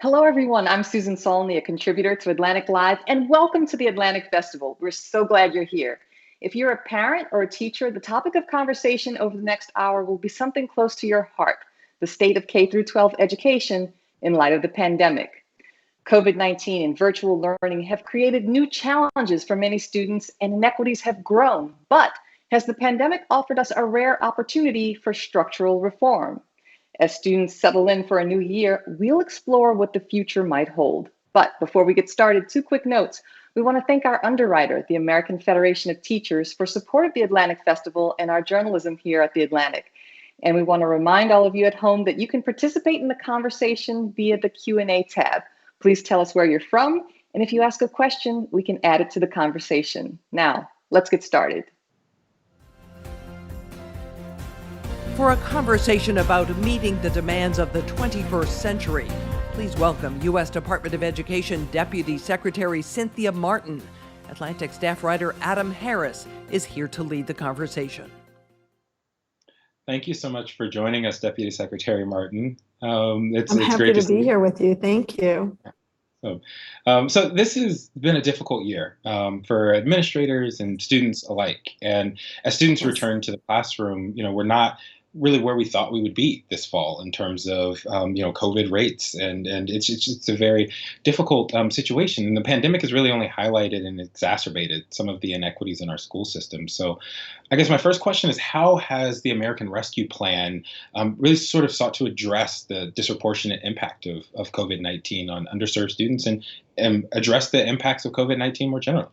Hello, everyone. I'm Susan Saulny, a contributor to Atlantic Live, and welcome to the Atlantic Festival. We're so glad you're here. If you're a parent or a teacher, the topic of conversation over the next hour will be something close to your heart: the state of K through 12 education in light of the pandemic. COVID-19 and virtual learning have created new challenges for many students, and inequities have grown. But has the pandemic offered us a rare opportunity for structural reform? As students settle in for a new year, we'll explore what the future might hold. But before we get started, two quick notes. We want to thank our underwriter, the American Federation of Teachers, for support of the Atlantic Festival and our journalism here at the Atlantic. And we want to remind all of you at home that you can participate in the conversation via the Q&A tab. Please tell us where you're from, and if you ask a question, we can add it to the conversation. Now, let's get started. For a conversation about meeting the demands of the 21st century, please welcome U.S. Department of Education Deputy Secretary Cynthia Marten. Atlantic staff writer Adam Harris is here to lead the conversation. Thank you so much for joining us, Deputy Secretary Marten. I'm happy to be here with you. Thank you. So this has been a difficult year for administrators and students alike. And as students return to the classroom, we're not really where we thought we would be this fall in terms of COVID rates, and it's a very difficult situation. And the pandemic has really only highlighted and exacerbated some of the inequities in our school system. So I guess my first question is, how has the American Rescue Plan really sort of sought to address the disproportionate impact of COVID-19 on underserved students and address the impacts of COVID-19 more generally?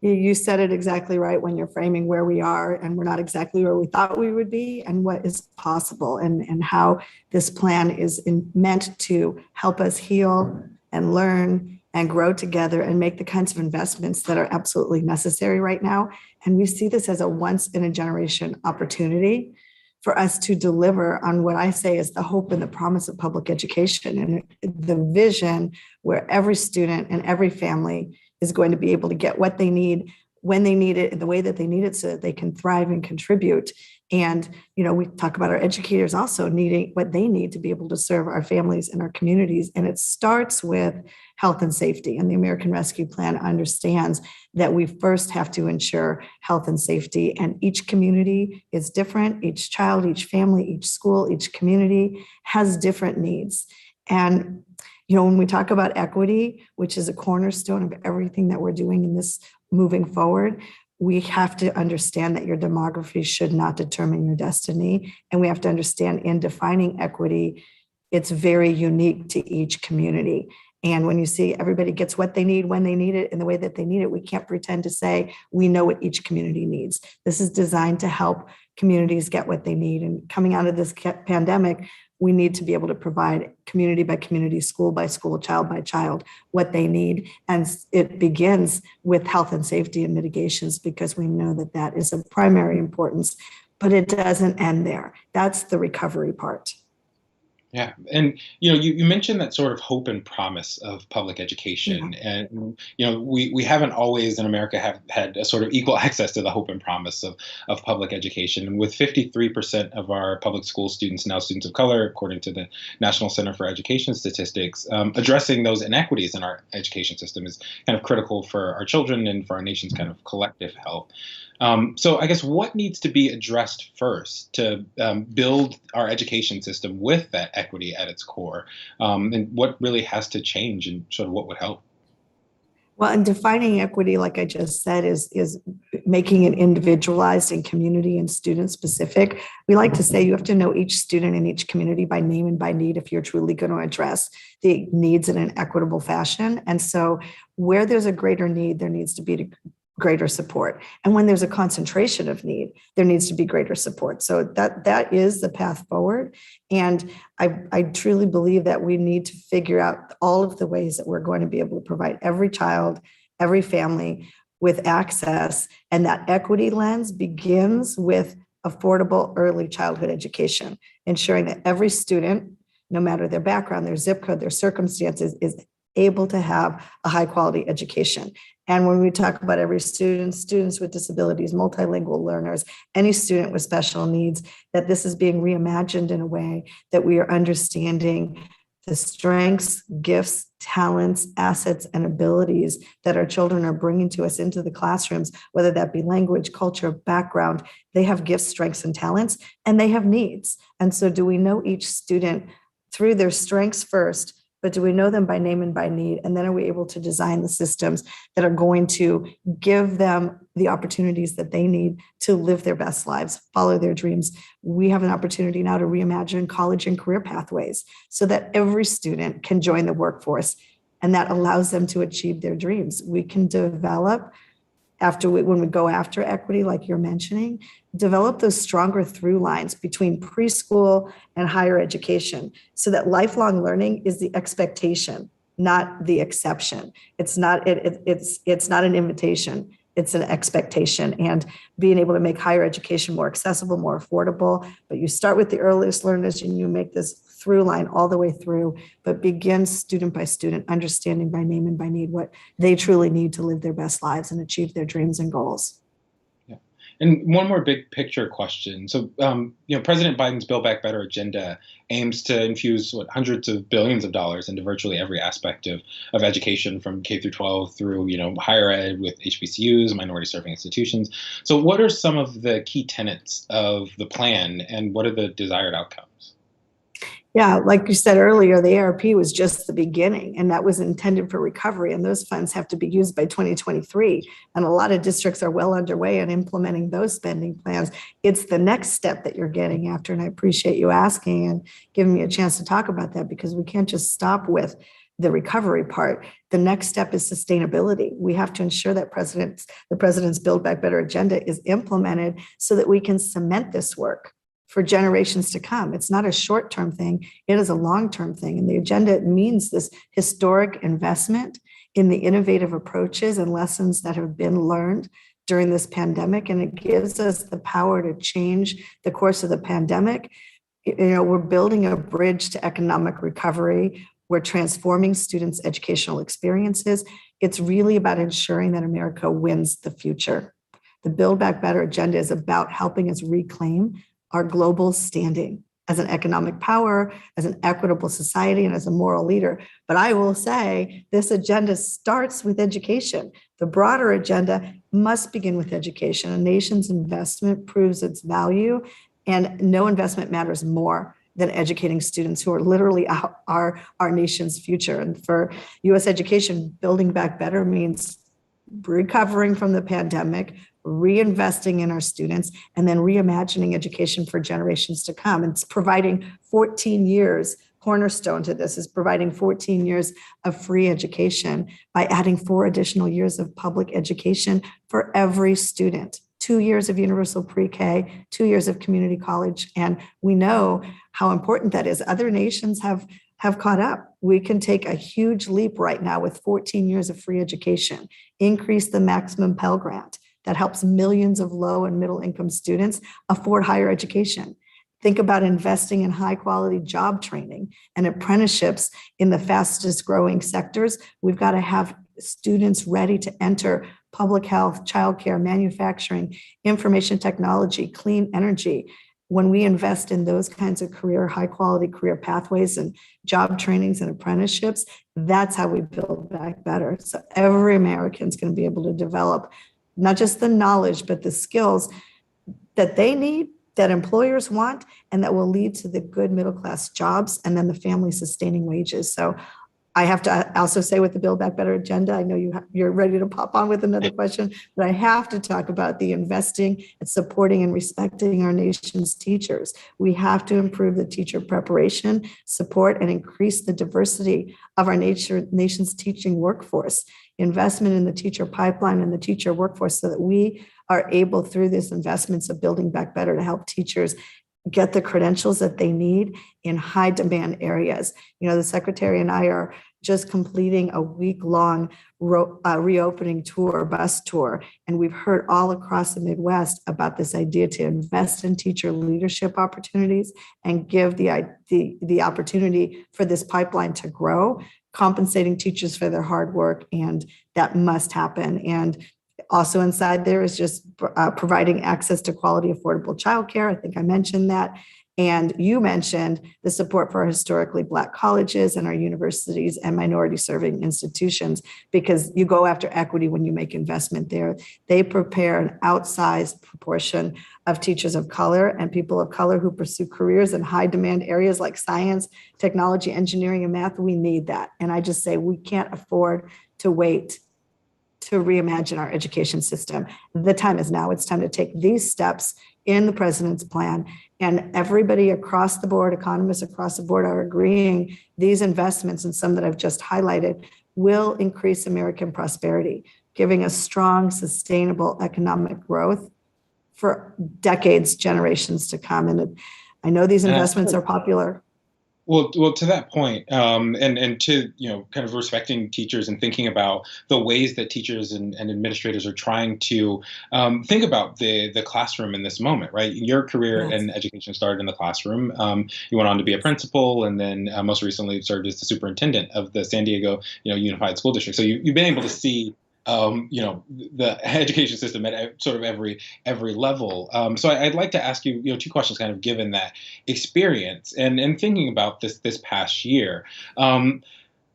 You said it exactly right when you're framing where we are, and we're not exactly where we thought we would be, and what is possible, and how this plan is meant to help us heal and learn and grow together and make the kinds of investments that are absolutely necessary right now. And we see this as a once in a generation opportunity for us to deliver on what I say is the hope and the promise of public education, and the vision where every student and every family is going to be able to get what they need when they need it in the way that they need it so that they can thrive and contribute. And, we talk about our educators also needing what they need to be able to serve our families and our communities. And it starts with health and safety. And the American Rescue Plan understands that we first have to ensure health and safety. And each community is different. Each child, each family, each school, each community has different needs. And when we talk about equity, which is a cornerstone of everything that we're doing in this moving forward, we have to understand that your demography should not determine your destiny. And we have to understand in defining equity, it's very unique to each community. And when you see everybody gets what they need, when they need it, in the way that they need it, we can't pretend to say we know what each community needs. This is designed to help communities get what they need. And coming out of this pandemic, we need to be able to provide community by community, school by school, child by child, what they need. And it begins with health and safety and mitigations, because we know that that is of primary importance, but it doesn't end there. That's the recovery part. Yeah. And, you mentioned that sort of hope and promise of public education. Yeah. And, we haven't always in America have had a sort of equal access to the hope and promise of public education. And with 53% of our public school students now students of color, according to the National Center for Education Statistics, addressing those inequities in our education system is kind of critical for our children and for our nation's kind of collective health. So I guess what needs to be addressed first to build our education system with that equity at its core, and what really has to change, and sort of what would help? Well, and defining equity, like I just said, is making it individualized and community and student specific. We like to say you have to know each student in each community by name and by need if you're truly going to address the needs in an equitable fashion. And so where there's a greater need, there needs to be greater support. And when there's a concentration of need, there needs to be greater support. So that is the path forward. And I truly believe that we need to figure out all of the ways that we're going to be able to provide every child, every family with access. And that equity lens begins with affordable early childhood education, ensuring that every student, no matter their background, their zip code, their circumstances, is able to have a high quality education. And when we talk about every student, students with disabilities, multilingual learners, any student with special needs, that this is being reimagined in a way that we are understanding the strengths, gifts, talents, assets, and abilities that our children are bringing to us into the classrooms, whether that be language, culture, background. They have gifts, strengths, and talents, and they have needs. And so do we know each student through their strengths first, but do we know them by name and by need? And then are we able to design the systems that are going to give them the opportunities that they need to live their best lives, follow their dreams? We have an opportunity now to reimagine college and career pathways so that every student can join the workforce, and that allows them to achieve their dreams. We can develop, when we go after equity, like you're mentioning, develop those stronger through lines between preschool and higher education so that lifelong learning is the expectation, not the exception. It's not an invitation, it's an expectation. And being able to make higher education more accessible, more affordable, but you start with the earliest learners and you make this through line all the way through, but begin student by student, understanding by name and by need what they truly need to live their best lives and achieve their dreams and goals. Yeah. And one more big picture question. So, President Biden's Build Back Better agenda aims to infuse hundreds of billions of dollars into virtually every aspect of education from K through 12 through, higher ed with HBCUs, minority serving institutions. So what are some of the key tenets of the plan and what are the desired outcomes? Yeah, like you said earlier, the ARP was just the beginning, and that was intended for recovery, and those funds have to be used by 2023. And a lot of districts are well underway in implementing those spending plans. It's the next step that you're getting after, and I appreciate you asking and giving me a chance to talk about that, because we can't just stop with the recovery part. The next step is sustainability. We have to ensure that the president's Build Back Better agenda is implemented so that we can cement this work for generations to come. It's not a short-term thing, it is a long-term thing. And the agenda means this historic investment in the innovative approaches and lessons that have been learned during this pandemic. And it gives us the power to change the course of the pandemic. We're building a bridge to economic recovery. We're transforming students' educational experiences. It's really about ensuring that America wins the future. The Build Back Better agenda is about helping us reclaim our global standing as an economic power, as an equitable society, and as a moral leader. But I will say this agenda starts with education. The broader agenda must begin with education. A nation's investment proves its value, and no investment matters more than educating students who are literally our nation's future. And for U.S. education, building back better means recovering from the pandemic, reinvesting in our students, and then reimagining education for generations to come. And it's providing 14 years, cornerstone to this is providing 14 years of free education by adding 4 additional years of public education for every student. 2 years of universal pre-K, 2 years of community college. And we know how important that is. Other nations have caught up. We can take a huge leap right now with 14 years of free education, increase the maximum Pell Grant that helps millions of low and middle income students afford higher education. Think about investing in high quality job training and apprenticeships in the fastest growing sectors. We've got to have students ready to enter public health, childcare, manufacturing, information technology, clean energy. When we invest in those kinds of high quality career pathways and job trainings and apprenticeships, that's how we build back better. So every American's going to be able to develop not just the knowledge, but the skills that they need, that employers want, and that will lead to the good middle class jobs and then the family sustaining wages. So I have to also say with the Build Back Better agenda, I know you're ready to pop on with another question, but I have to talk about the investing and supporting and respecting our nation's teachers. We have to improve the teacher preparation, support, and increase the diversity of our nation's teaching workforce. Investment in the teacher pipeline and the teacher workforce so that we are able, through these investments of Building Back Better, to help teachers get the credentials that they need in high demand areas. The secretary and I are just completing a week-long reopening tour, bus tour, and we've heard all across the Midwest about this idea to invest in teacher leadership opportunities and give the opportunity for this pipeline to grow, compensating teachers for their hard work, and that must happen. And also inside there is just providing access to quality, affordable childcare. I think I mentioned that. And you mentioned the support for our historically Black colleges and our universities and minority serving institutions, because you go after equity when you make investment there. They prepare an outsized proportion of teachers of color and people of color who pursue careers in high demand areas like science, technology, engineering, and math. We need that. And I just say we can't afford to wait to reimagine our education system. The time is now. It's time to take these steps in the president's plan. And everybody across the board, economists across the board, are agreeing these investments, and some that I've just highlighted, will increase American prosperity, giving us strong, sustainable economic growth for decades, generations to come. And I know these investments are popular. Well, to that point, and to, kind of respecting teachers and thinking about the ways that teachers and administrators are trying to think about the classroom in this moment, right? Your career in education started in the classroom. You went on to be a principal, and then most recently served as the superintendent of the San Diego, Unified School District. So you've been able to see the education system at sort of every level. So I'd like to ask you, two questions, kind of given that experience and thinking about this past year.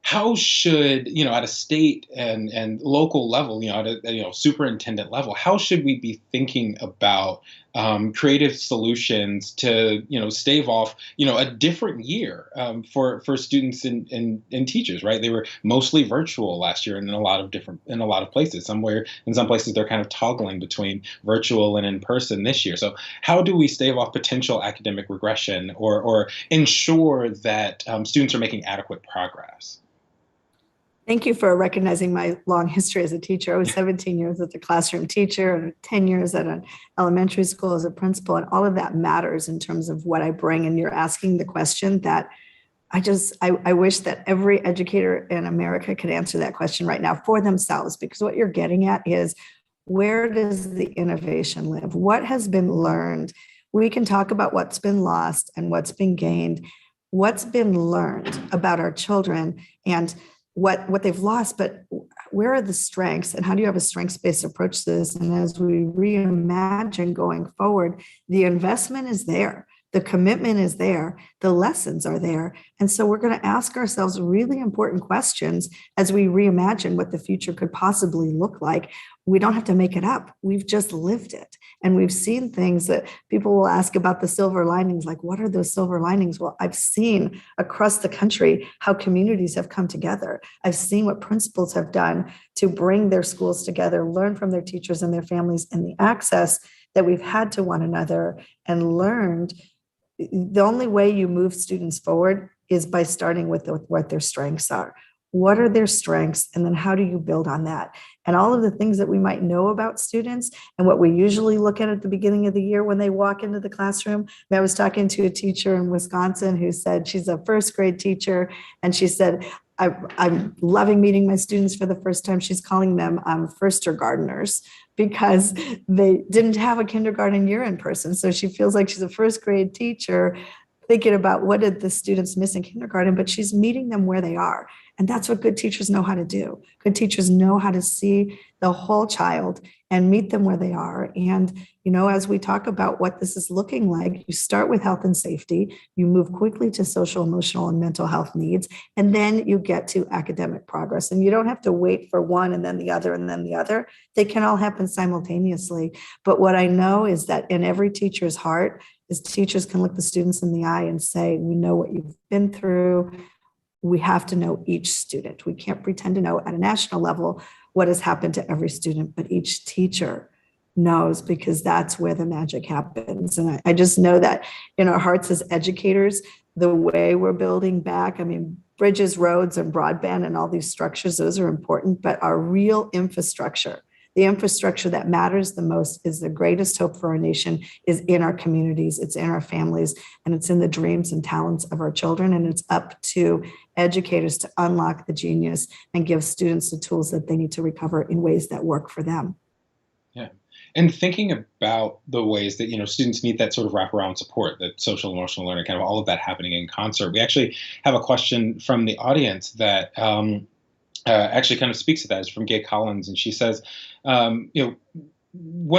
How should, at a state and local level, at a superintendent level, how should we be thinking about creative solutions to, stave off, a different year for students and teachers, right? They were mostly virtual last year in a lot of places. In some places they're kind of toggling between virtual and in person this year. So how do we stave off potential academic regression or ensure that students are making adequate progress? Thank you for recognizing my long history as a teacher. I was 17 years as a classroom teacher and 10 years at an elementary school as a principal, and all of that matters in terms of what I bring. And you're asking the question that I wish that every educator in America could answer that question right now for themselves, because what you're getting at is, where does the innovation live? What has been learned? We can talk about what's been lost and what's been gained, what's been learned about our children and what they've lost, but where are the strengths, and how do you have a strengths-based approach to this? And as we reimagine going forward, the investment is there, the commitment is there, the lessons are there. And so we're going to ask ourselves really important questions as we reimagine what the future could possibly look like. We don't have to make it up. We've just lived it. And we've seen things that people will ask about the silver linings, like, what are those silver linings? Well, I've seen across the country how communities have come together. I've seen what principals have done to bring their schools together, learn from their teachers and their families, and the access that we've had to one another and learned. The only way you move students forward is by starting with what their strengths are. What are their strengths? And then how do you build on that? And all of the things that we might know about students and what we usually look at the beginning of the year when they walk into the classroom. I was talking to a teacher in Wisconsin who said she's a first grade teacher. And she said, I'm loving meeting my students for the first time. She's calling them firster gardeners because they didn't have a kindergarten year in person. So she feels like she's a first grade teacher thinking about what did the students miss in kindergarten, but she's meeting them where they are. And that's what good teachers know how to do. Good teachers know how to see the whole child and meet them where they are. And, as we talk about what this is looking like, you start with health and safety, you move quickly to social, emotional, and mental health needs, and then you get to academic progress. And you don't have to wait for one and then the other and then the other. They can all happen simultaneously. But what I know is that in every teacher's heart is teachers can look the students in the eye and say, we know what you've been through. We have to know each student. We can't pretend to know at a national level what has happened to every student, but each teacher knows, because that's where the magic happens. And I just know that in our hearts as educators, the way we're building back, bridges, roads, and broadband and all these structures, those are important, but our real infrastructure, the infrastructure that matters the most, is the greatest hope for our nation, is in our communities, it's in our families, and it's in the dreams and talents of our children. And it's up to educators to unlock the genius and give students the tools that they need to recover in ways that work for them. Yeah. And thinking about the ways that, students need that sort of wraparound support, that social emotional learning, kind of all of that happening in concert. We actually have a question from the audience that actually kind of speaks to that. It's from Gay Collins. And she says, when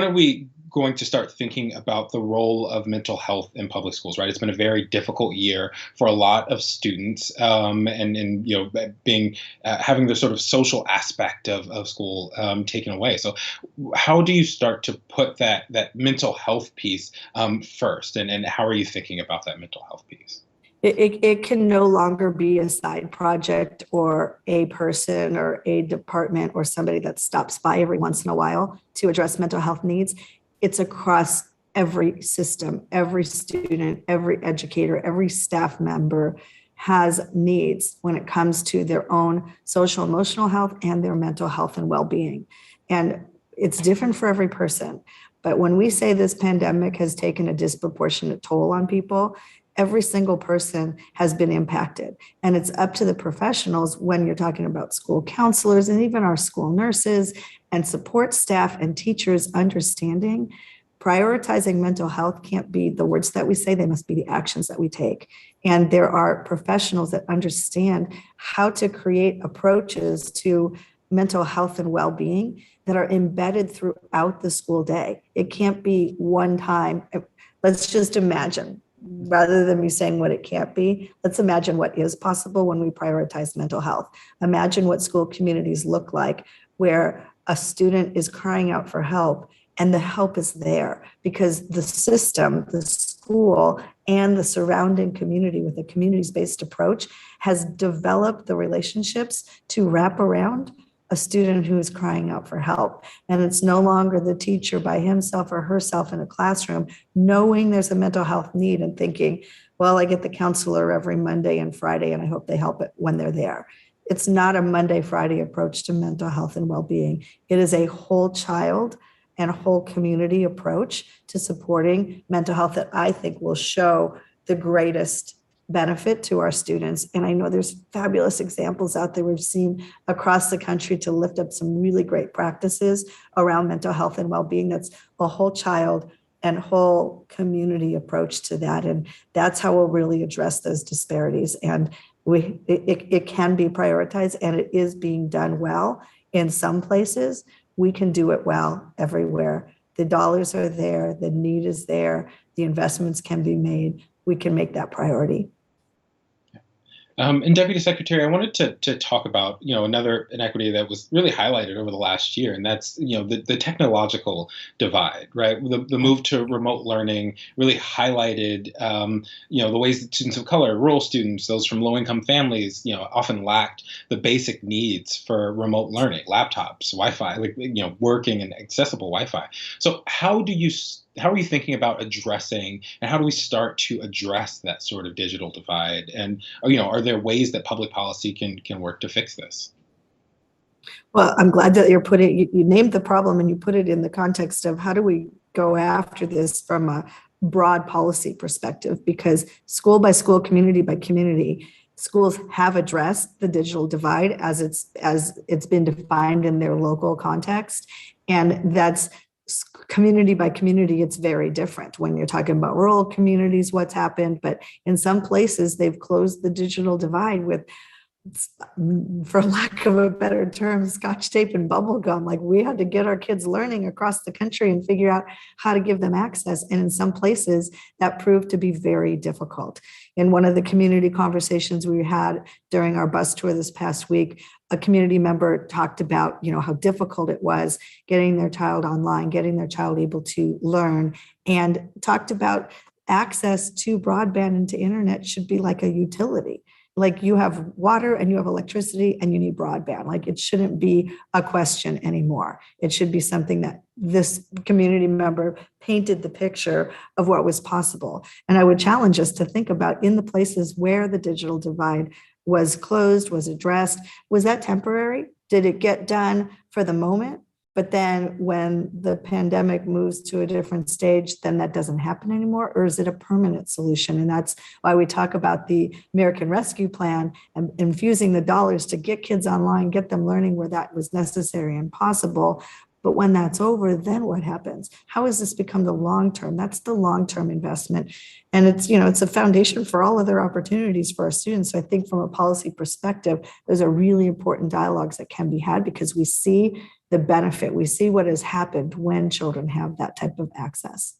are we going to start thinking about the role of mental health in public schools, right? It's been a very difficult year for a lot of students, and being having the sort of social aspect of school taken away. So, how do you start to put that mental health piece first, and how are you thinking about that mental health piece? It can no longer be a side project or a person or a department or somebody that stops by every once in a while to address mental health needs. It's across every system, every student, every educator, every staff member has needs when it comes to their own social, emotional health and their mental health and well-being. And it's different for every person. But when we say this pandemic has taken a disproportionate toll on people, every single person has been impacted. And it's up to the professionals, when you're talking about school counselors and even our school nurses and support staff and teachers, understanding prioritizing mental health can't be the words that we say, they must be the actions that we take. And there are professionals that understand how to create approaches to mental health and well-being that are embedded throughout the school day. It can't be one time. Let's just imagine, rather than me saying what it can't be, let's imagine what is possible when we prioritize mental health. Imagine what school communities look like, where a student is crying out for help and the help is there because the system, the school, and the surrounding community with a communities-based approach has developed the relationships to wrap around a student who is crying out for help. And it's no longer the teacher by himself or herself in a classroom knowing there's a mental health need and thinking, well, I get the counselor every Monday and Friday and I hope they help it when they're there. It's not a Monday, Friday approach to mental health and well-being. It is a whole child and whole community approach to supporting mental health that I think will show the greatest benefit to our students. And I know there's fabulous examples out there we've seen across the country to lift up some really great practices around mental health and well-being. That's a whole child and whole community approach to that. And that's how we'll really address those disparities. And it can be prioritized and it is being done well in some places. We can do it well everywhere. The dollars are there, the need is there, the investments can be made. We can make that priority. And Deputy Secretary, I wanted to talk about another inequity that was really highlighted over the last year, and that's the technological divide, right? The move to remote learning really highlighted the ways that students of color, rural students, those from low-income families, often lacked the basic needs for remote learning, laptops, Wi-Fi, working and accessible Wi-Fi. So how are you thinking about addressing, and how do we start to address that sort of digital divide? And are there ways that public policy can work to fix this? Well, I'm glad that you named the problem and you put it in the context of how do we go after this from a broad policy perspective, because school by school, community by community, schools have addressed the digital divide as it's been defined in their local context. And that's community by community, it's very different. When you're talking about rural communities, what's happened, but in some places they've closed the digital divide with, for lack of a better term, scotch tape and bubble gum. Like, we had to get our kids learning across the country and figure out how to give them access. And in some places that proved to be very difficult. In one of the community conversations we had during our bus tour this past week, a community member talked about, how difficult it was getting their child online, getting their child able to learn, and talked about access to broadband and to internet should be like a utility. Like, you have water and you have electricity and you need broadband. Like, it shouldn't be a question anymore. It should be something that this community member painted the picture of what was possible. And I would challenge us to think about, in the places where the digital divide was closed, was addressed, was that temporary? Did it get done for the moment? But then when the pandemic moves to a different stage, then that doesn't happen anymore? Or is it a permanent solution? And that's why we talk about the American Rescue Plan and infusing the dollars to get kids online, get them learning where that was necessary and possible. But when that's over, then what happens? How has this become the long-term? That's the long-term investment. And it's a foundation for all other opportunities for our students. So I think from a policy perspective, those are really important dialogues that can be had, because we see the benefit. We see what has happened when children have that type of access.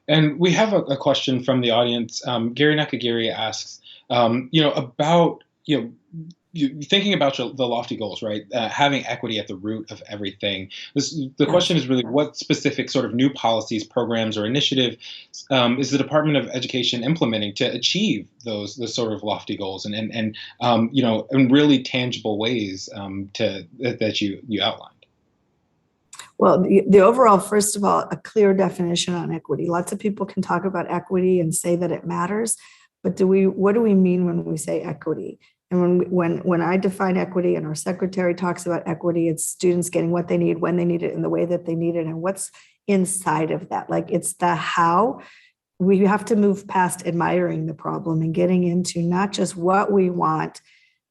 And we have a question from the audience. Gary Nakagiri asks, about, thinking about the lofty goals, right? Having equity at the root of everything. The question is really, what specific sort of new policies, programs, or initiative is the Department of Education implementing to achieve those sort of lofty goals and in really tangible ways that you outlined? Well, the overall, first of all, a clear definition on equity. Lots of people can talk about equity and say that it matters, but what do we mean when we say equity? And when I define equity and our secretary talks about equity, it's students getting what they need, when they need it, in the way that they need it, and what's inside of that. Like, it's the how. We have to move past admiring the problem and getting into not just what we want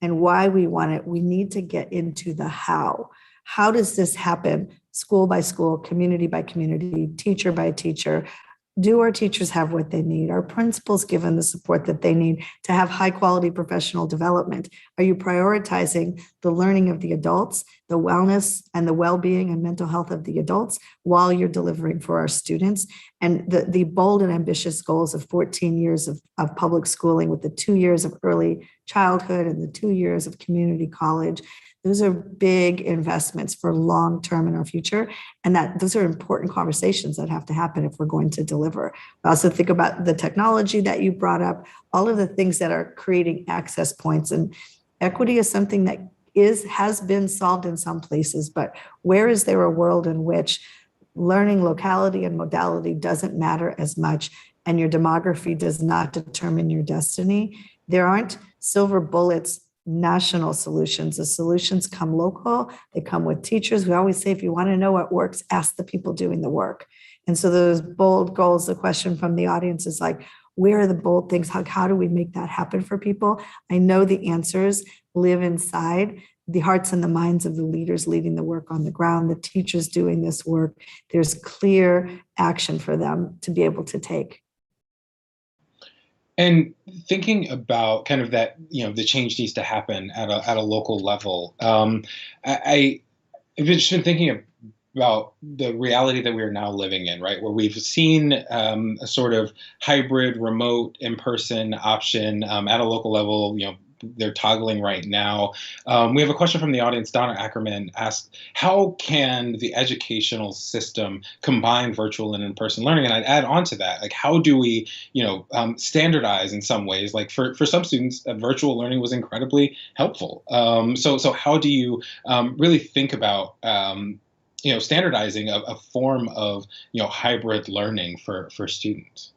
and why we want it. We need to get into the how. How does this happen? School by school, community by community, teacher by teacher. Do our teachers have what they need? Are principals given the support that they need to have high quality professional development? Are you prioritizing the learning of the adults, the wellness and the well-being and mental health of the adults while you're delivering for our students? And the bold and ambitious goals of 14 years of public schooling with the 2 years of early childhood and the 2 years of community college. Those are big investments for long-term in our future. And those are important conversations that have to happen if we're going to deliver. I also think about the technology that you brought up, all of the things that are creating access points. And equity is something that has been solved in some places, but where is there a world in which learning locality and modality doesn't matter as much and your demography does not determine your destiny? There aren't silver bullets national solutions. The solutions come local. They come with teachers. We always say, if you want to know what works, ask the people doing the work. And so those bold goals, the question from the audience is like, where are the bold things? How do we make that happen for people? I know the answers live inside the hearts and the minds of the leaders leading the work on the ground, the teachers doing this work. There's clear action for them to be able to take. And thinking about kind of that, the change needs to happen at a local level. I've just been thinking about the reality that we are now living in, right, where we've seen a sort of hybrid, remote, in-person option at a local level. They're toggling right now. We have a question from the audience. Donna Ackerman asked, how can the educational system combine virtual and in-person learning? And I'd add on to that, like, how do we, standardize in some ways? Like for some students, virtual learning was incredibly helpful. So how do you really think about standardizing a form of hybrid learning for students?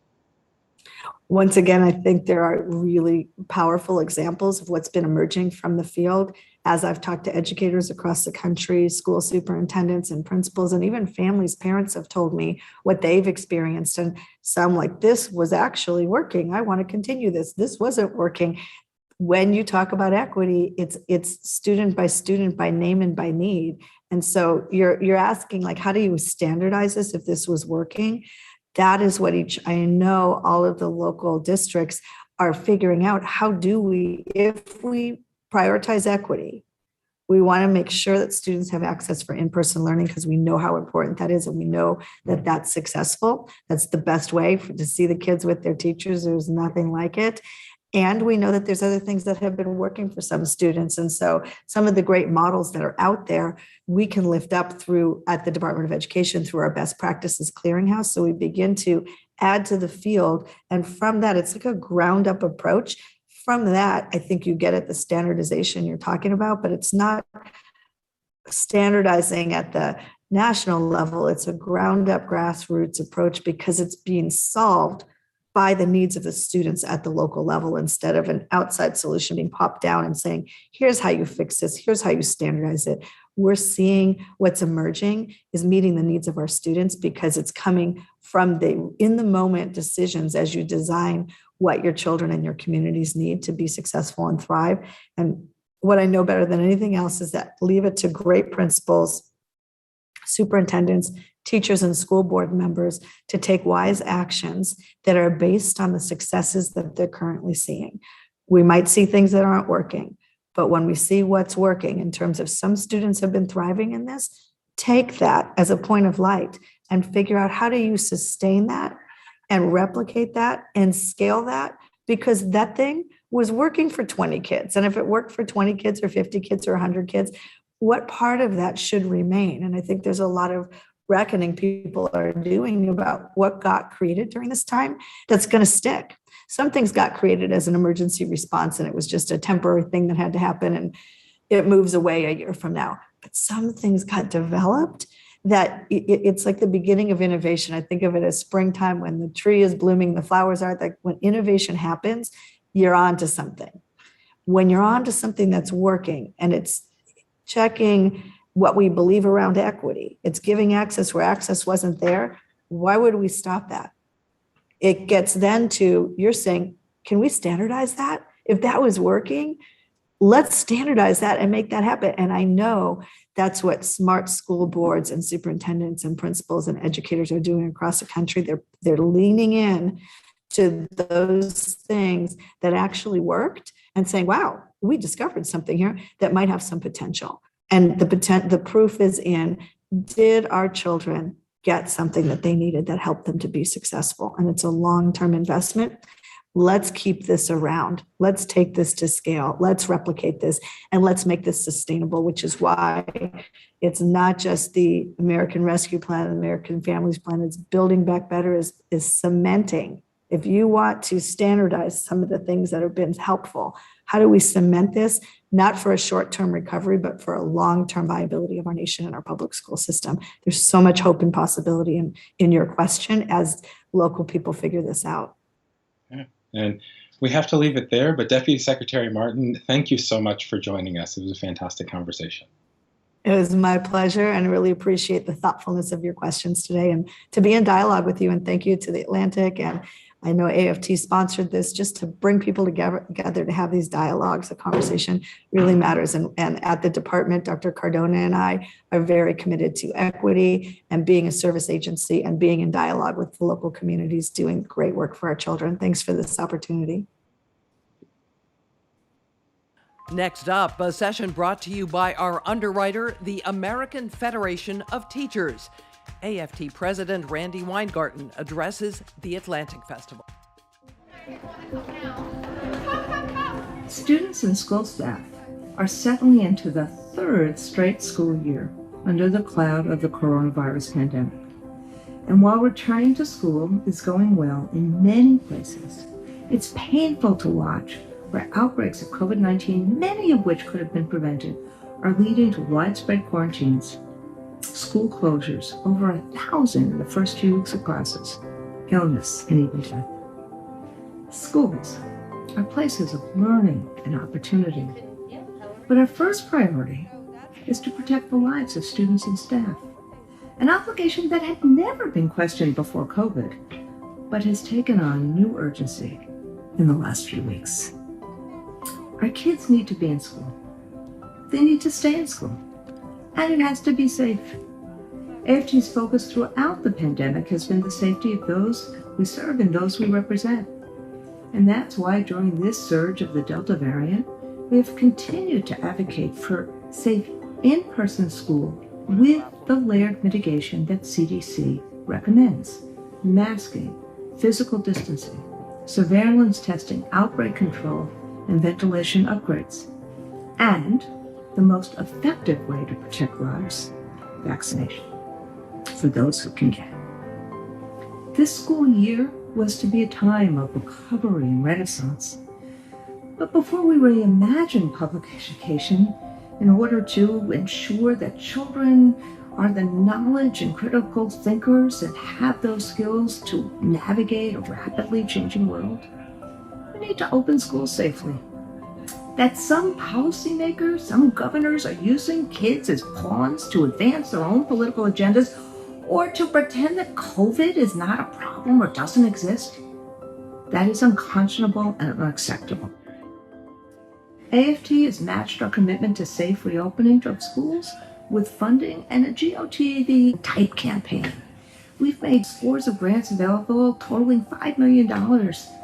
Once again, I think there are really powerful examples of what's been emerging from the field. As I've talked to educators across the country, school superintendents and principals, and even families, parents have told me what they've experienced. And some like, this was actually working. I want to continue this. This wasn't working. When you talk about equity, it's student, by name and by need. And so you're asking, like, how do you standardize this if this was working? That is what I know all of the local districts are figuring out. How do we, if we prioritize equity, we want to make sure that students have access for in-person learning because we know how important that is and we know that that's successful. That's the best way to see the kids with their teachers. There's nothing like it. And we know that there's other things that have been working for some students. And so some of the great models that are out there, we can lift up at the Department of Education through our best practices clearinghouse. So we begin to add to the field. And from that, it's like a ground up approach. From that, I think you get at the standardization you're talking about, but it's not standardizing at the national level. It's a ground up grassroots approach because it's being solved by the needs of the students at the local level instead of an outside solution being popped down and saying, here's how you fix this, here's how you standardize it. We're seeing what's emerging is meeting the needs of our students because it's coming from the in the moment decisions as you design what your children and your communities need to be successful and thrive. And what I know better than anything else is that leave it to great principals, superintendents, teachers and school board members to take wise actions that are based on the successes that they're currently seeing. We might see things that aren't working, But when we see what's working in terms of some students have been thriving in this, take that as a point of light and figure out how do you sustain that and replicate that and scale that, because that thing was working for 20 kids. And if it worked for 20 kids or 50 kids or 100 kids, what part of that should remain? And I think there's a lot of reckoning people are doing about what got created during this time that's going to stick. Some things got created as an emergency response and it was just a temporary thing that had to happen and it moves away a year from now. But some things got developed that it's like the beginning of innovation. I think of it as springtime when the tree is blooming, the flowers are, like when innovation happens, you're on to something. When you're on to something that's working and it's checking what we believe around equity, it's giving access where access wasn't there, why would we stop that? It gets then to, you're saying, can we standardize that? If that was working, let's standardize that and make that happen. And I know that's what smart school boards and superintendents and principals and educators are doing across the country. They're leaning in to those things that actually worked and saying, wow, we discovered something here that might have some potential. And the proof is in, did our children get something that they needed that helped them to be successful? And it's a long-term investment. Let's keep this around. Let's take this to scale. Let's replicate this and let's make this sustainable, which is why it's not just the American Rescue Plan, American Families Plan, it's Building Back Better is cementing. If you want to standardize some of the things that have been helpful, how do we cement this? Not for a short-term recovery, but for a long-term viability of our nation and our public school system. There's so much hope and possibility in your question as local people figure this out. Yeah. And we have to leave it there, but Deputy Secretary Marten, thank you so much for joining us. It was a fantastic conversation. It was my pleasure, and I really appreciate the thoughtfulness of your questions today and to be in dialogue with you. And thank you to the Atlantic. And I know AFT sponsored this just to bring people together to have these dialogues. The conversation really matters. And at the department, Dr. Cardona and I are very committed to equity and being a service agency and being in dialogue with the local communities, doing great work for our children. Thanks for this opportunity. Next up, a session brought to you by our underwriter, the American Federation of Teachers. AFT President Randi Weingarten addresses the Atlantic Festival. Students and school staff are settling into the third straight school year under the cloud of the coronavirus pandemic. And while returning to school is going well in many places, it's painful to watch where outbreaks of COVID-19, many of which could have been prevented, are leading to widespread quarantines, school closures, over 1,000 in the first few weeks of classes, illness, and even death. Schools are places of learning and opportunity. But our first priority is to protect the lives of students and staff, an obligation that had never been questioned before COVID, but has taken on new urgency in the last few weeks. Our kids need to be in school. They need to stay in school. And it has to be safe. AFT's focus throughout the pandemic has been the safety of those we serve and those we represent. And that's why during this surge of the Delta variant, we have continued to advocate for safe in-person school with the layered mitigation that CDC recommends: masking, physical distancing, surveillance testing, outbreak control, and ventilation upgrades. And the most effective way to protect lives, vaccination, for those who can get it. This school year was to be a time of recovery and renaissance. But before we reimagine public education in order to ensure that children are the knowledge and critical thinkers and have those skills to navigate a rapidly changing world, we need to open schools safely. That some policymakers, some governors are using kids as pawns to advance their own political agendas or to pretend that COVID is not a problem or doesn't exist, that is unconscionable and unacceptable. AFT has matched our commitment to safe reopening of schools with funding and a GOTV type campaign. We've made scores of grants available totaling $5 million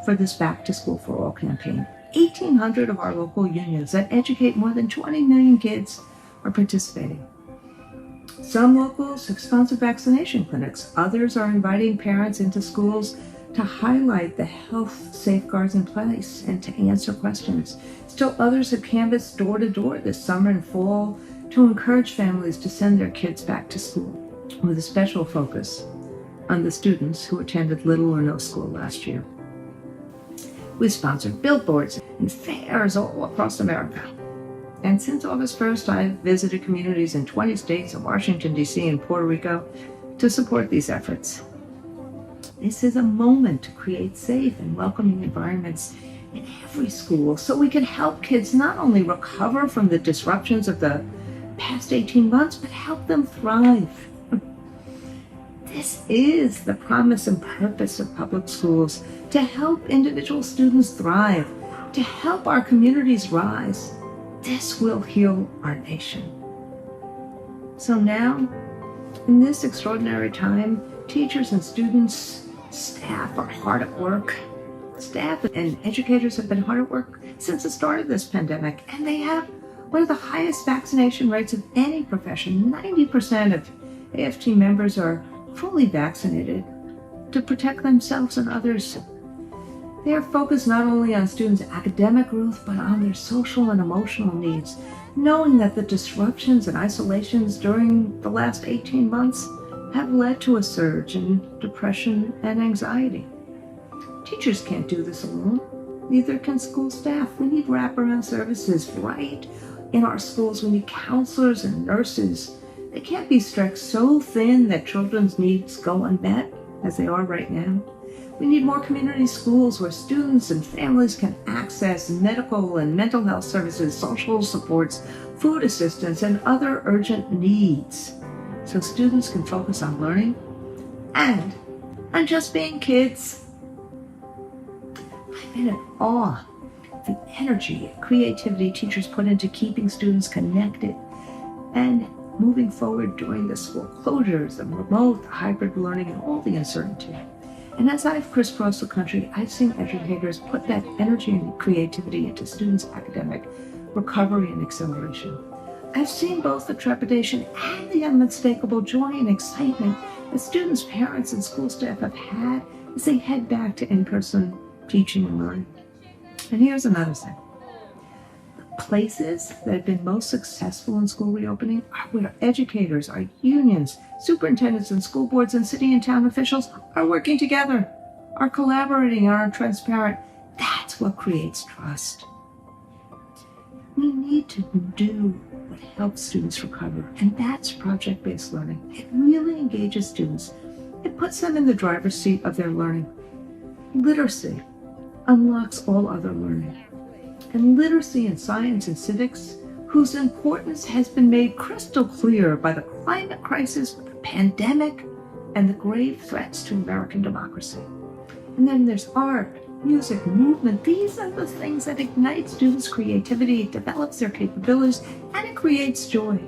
for this Back to School for All campaign. 1,800 of our local unions that educate more than 20 million kids are participating. Some locals have sponsored vaccination clinics. Others are inviting parents into schools to highlight the health safeguards in place and to answer questions. Still others have canvassed door to door this summer and fall to encourage families to send their kids back to school, with a special focus on the students who attended little or no school last year. We've sponsored billboards and fairs all across America. And since August 1st, I've visited communities in 20 states and Washington, D.C. and Puerto Rico to support these efforts. This is a moment to create safe and welcoming environments in every school so we can help kids not only recover from the disruptions of the past 18 months, but help them thrive. This is the promise and purpose of public schools, to help individual students thrive, to help our communities rise. This will heal our nation. So now, in this extraordinary time, teachers and students, staff are hard at work. Staff and educators have been hard at work since the start of this pandemic, and they have one of the highest vaccination rates of any profession. 90% of AFT members are fully vaccinated to protect themselves and others. They are focused not only on students' academic growth, but on their social and emotional needs, knowing that the disruptions and isolations during the last 18 months have led to a surge in depression and anxiety. Teachers can't do this alone. Neither can school staff. We need wraparound services right in our schools. We need counselors and nurses. They can't be stretched so thin that children's needs go unmet, as they are right now. We need more community schools where students and families can access medical and mental health services, social supports, food assistance, and other urgent needs, so students can focus on learning and on just being kids. I've been in awe of the energy and creativity teachers put into keeping students connected and moving forward during the school closures, the remote, the hybrid learning, and all the uncertainty. And as I've crisscrossed the country, I've seen educators put that energy and creativity into students' academic recovery and acceleration. I've seen both the trepidation and the unmistakable joy and excitement that students, parents, and school staff have had as they head back to in-person teaching and learning. And here's another thing. The places that have been most successful in school reopening are where educators, our unions, superintendents, and school boards and city and town officials are working together, are collaborating, are transparent. That's what creates trust. We need to do what helps students recover, and that's project-based learning. It really engages students. It puts them in the driver's seat of their learning. Literacy unlocks all other learning. And literacy in science and civics, whose importance has been made crystal clear by the climate crisis, the pandemic, and the grave threats to American democracy. And then there's art, music, movement. These are the things that ignite students' creativity, it develops their capabilities, and it creates joy.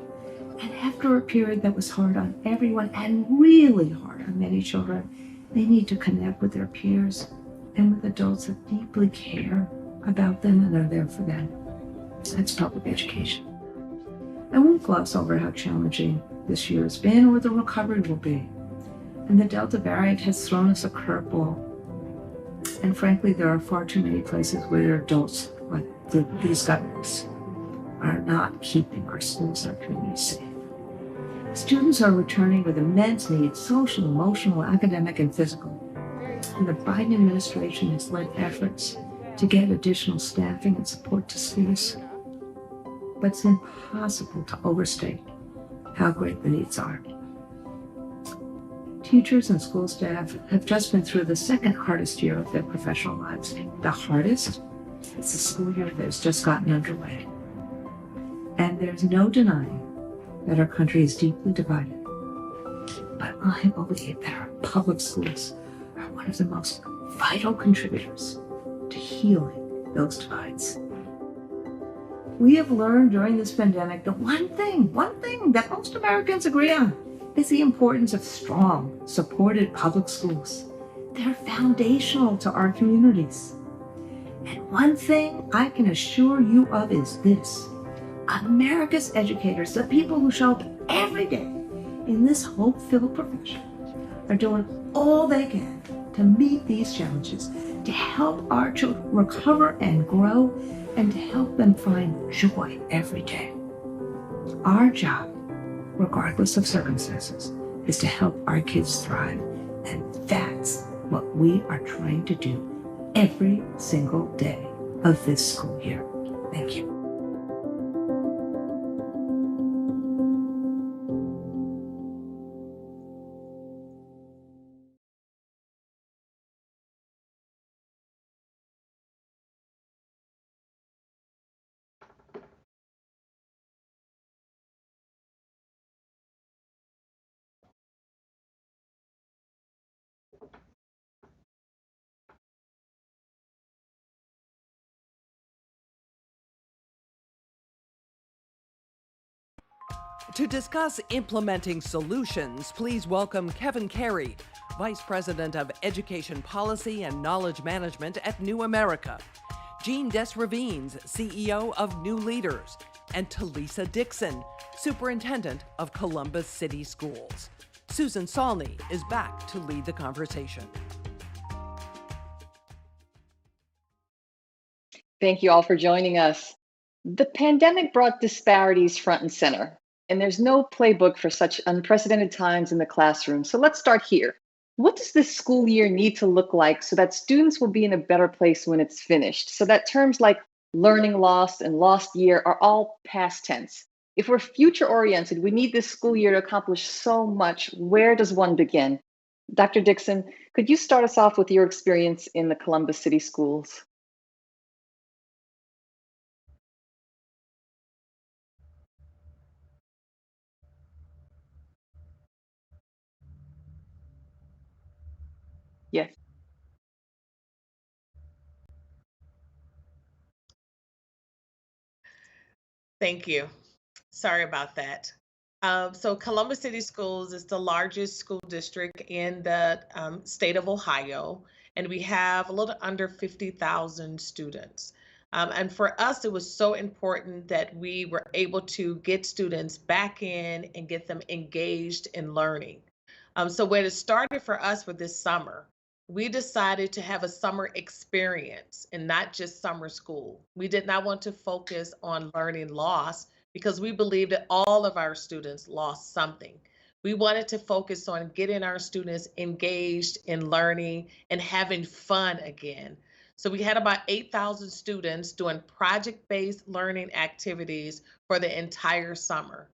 And after a period that was hard on everyone and really hard on many children, they need to connect with their peers and with adults that deeply care about them and are there for them. That's public education. I won't gloss over how challenging this year has been or the recovery will be. And the Delta variant has thrown us a curveball. And frankly, there are far too many places where adults, like these governors, are not keeping our schools and our communities safe. Students are returning with immense needs, social, emotional, academic, and physical. And the Biden administration has led efforts to get additional staffing and support to schools. But it's impossible to overstate how great the needs are. Teachers and school staff have just been through the second hardest year of their professional lives. The hardest is the school year that has just gotten underway. And there's no denying that our country is deeply divided. But I believe that our public schools are one of the most vital contributors to healing those divides. We have learned during this pandemic that one thing that most Americans agree on is the importance of strong, supported public schools. They're foundational to our communities. And one thing I can assure you of is this: America's educators, the people who show up every day in this hope-filled profession, are doing all they can to meet these challenges, to help our children recover and grow, and to help them find joy every day. Our job, regardless of circumstances, is to help our kids thrive. And that's what we are trying to do every single day of this school year. Thank you. To discuss implementing solutions, please welcome Kevin Carey, Vice President of Education Policy and Knowledge Management at New America, Jean Desravines, CEO of New Leaders, and Talisa Dixon, Superintendent of Columbus City Schools. Susan Saulny is back to lead the conversation. Thank you all for joining us. The pandemic brought disparities front and center, and there's no playbook for such unprecedented times in the classroom. So let's start here. What does this school year need to look like so that students will be in a better place when it's finished? So that terms like learning loss and lost year are all past tense. If we're future oriented, we need this school year to accomplish so much. Where does one begin? Dr. Dixon, could you start us off with your experience in the Columbus City Schools? Yes. Thank you. Sorry about that. So Columbus City Schools is the largest school district in the state of Ohio, and we have a little under 50,000 students. And for us, it was so important that we were able to get students back in and get them engaged in learning. So when it started for us for this summer, we decided to have a summer experience and not just summer school. We did not want to focus on learning loss because we believe that all of our students lost something. We wanted to focus on getting our students engaged in learning and having fun again. So we had about 8,000 students doing project-based learning activities for the entire summer.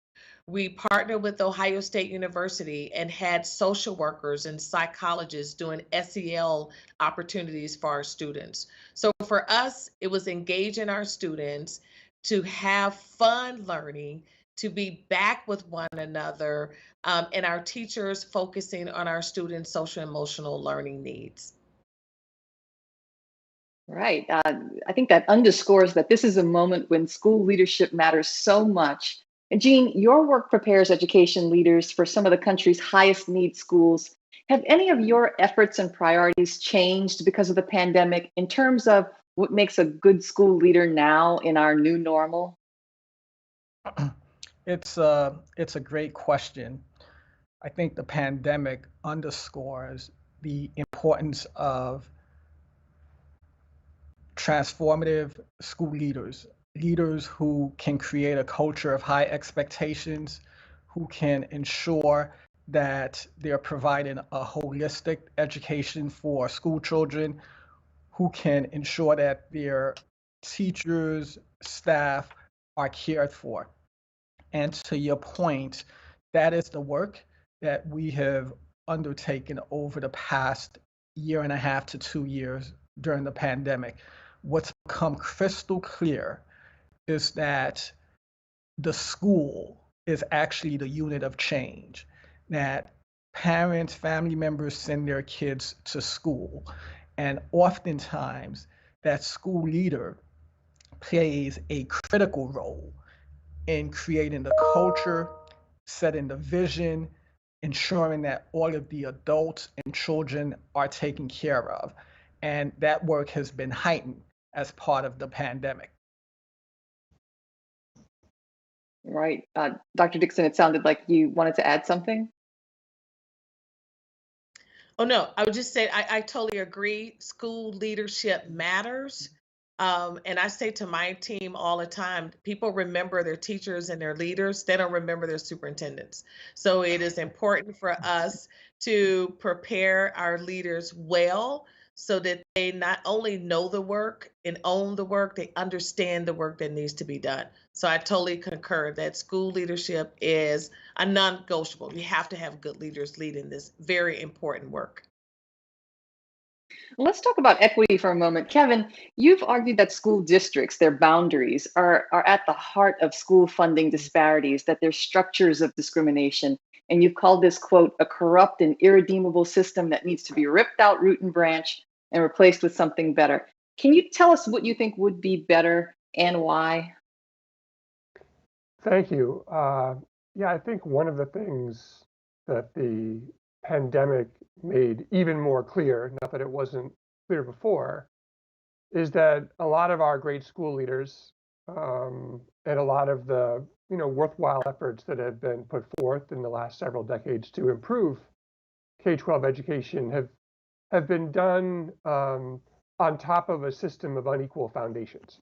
We partnered with Ohio State University and had social workers and psychologists doing SEL opportunities for our students. So for us, it was engaging our students to have fun learning, to be back with one another, and our teachers focusing on our students' social and emotional learning needs. Right. I think that underscores that this is a moment when school leadership matters so much. And Jean, your work prepares education leaders for some of the country's highest need schools. Have any of your efforts and priorities changed because of the pandemic in terms of what makes a good school leader now in our new normal? It's a great question. I think the pandemic underscores the importance of transformative school leaders, leaders who can create a culture of high expectations, who can ensure that they're providing a holistic education for school children, who can ensure that their teachers, staff are cared for. And to your point, that is the work that we have undertaken over the past year and a half to 2 years during the pandemic. What's become crystal clear is that the school is actually the unit of change, that parents, family members send their kids to school, and oftentimes that school leader plays a critical role in creating the culture, setting the vision, ensuring that all of the adults and children are taken care of. And that work has been heightened as part of the pandemic. Right. Dr. Dixon, it sounded like you wanted to add something. Oh, no, I would just say I totally agree. School leadership matters. And I say to my team all the time, people remember their teachers and their leaders. They don't remember their superintendents. So it is important for us to prepare our leaders well so that they not only know the work and own the work, they understand the work that needs to be done. So I totally concur that school leadership is a non-negotiable. We have to have good leaders leading this very important work. Let's talk about equity for a moment. Kevin, you've argued that school districts, their boundaries, are at the heart of school funding disparities, that they're structures of discrimination. And you've called this, quote, a corrupt and irredeemable system that needs to be ripped out root and branch and replaced with something better. Can you tell us what you think would be better and why? Thank you. Yeah, I think one of the things that the pandemic made even more clear, not that it wasn't clear before, is that a lot of our great school leaders and a lot of the worthwhile efforts that have been put forth in the last several decades to improve K-12 education have been done on top of a system of unequal foundations.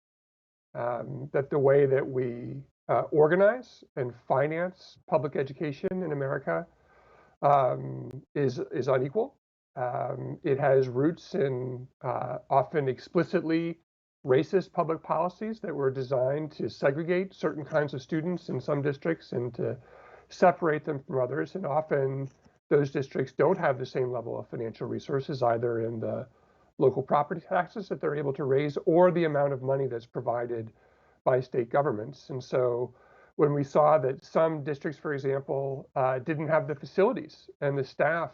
That the way that we organize and finance public education in America is unequal. It has roots in often explicitly racist public policies that were designed to segregate certain kinds of students in some districts and to separate them from others. And often those districts don't have the same level of financial resources, either in the local property taxes that they're able to raise or the amount of money that's provided by state governments. And so when we saw that some districts, for example, didn't have the facilities and the staff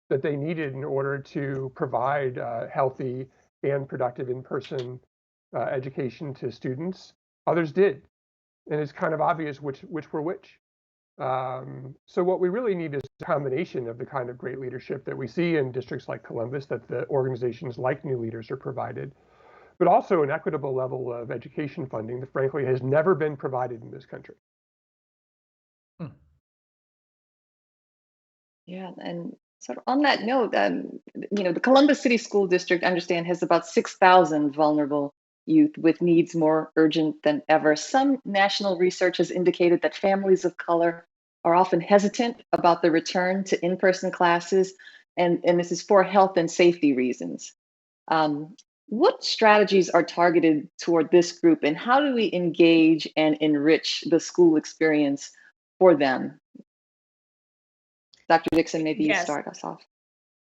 that they needed in order to provide healthy and productive in-person education to students, others did. And it's kind of obvious which were which. So what we really need is a combination of the kind of great leadership that we see in districts like Columbus, that the organizations like New Leaders are provided, but also an equitable level of education funding that frankly has never been provided in this country. Yeah, and sort of on that note, the Columbus City School District, I understand, has about 6,000 vulnerable youth with needs more urgent than ever. Some national research has indicated that families of color are often hesitant about the return to in-person classes, and this is for health and safety reasons. What strategies are targeted toward this group, and how do we engage and enrich the school experience for them? Dr. Dixon, maybe you start us off.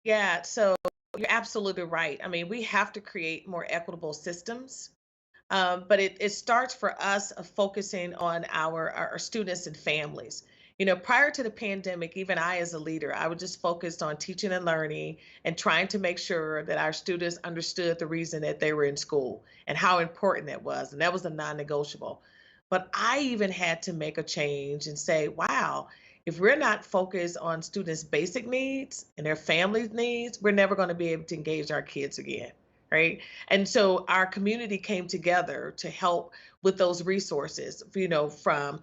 Yeah, so you're absolutely right. I mean, we have to create more equitable systems, but it starts for us of focusing on our students and families. Prior to the pandemic, even I as a leader, I was just focused on teaching and learning and trying to make sure that our students understood the reason that they were in school and how important that was. And that was a non-negotiable. But I even had to make a change and say, wow, if we're not focused on students' basic needs and their families' needs, we're never going to be able to engage our kids again, right? And so our community came together to help with those resources, from